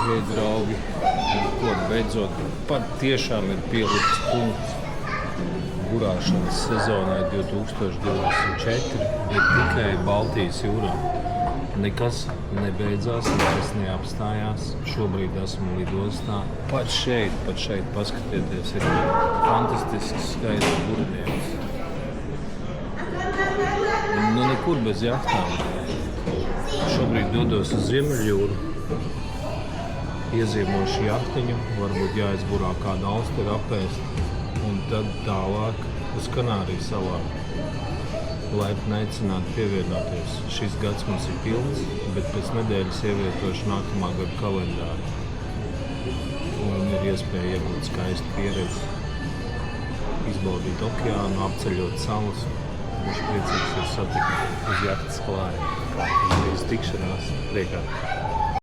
Dārgie draugi, ko beidzot pat tiešām ir pielikts punkts burāšanas sezonai 2024, bet tikai Baltijas jūrā. Nekas nebeidzās, nekas neapstājās. Šobrīd esmu lidostā. Pat šeit paskatieties, ir fantastisks skaists burbuļs. Nu nekur bez jahtām. Šobrīd dodos uz Ziemeļjūru. Ieziemošu jahtiņu, varbūt jāizburā kāda austera apēst. Un tad tālāk uz Kanāriju salām. Laipni aicināti pievienoties. Šis gads mums ir pilns, bet pēc nedēļas ievietošu nākamā gada kalendāru. Un ir iespēja iegūt skaistu pieredzi, izbaudīt okeānu, apceļot salas. Viņš priecīgs ir satikt uz jahtas klāja. Uz tikšanās priekā.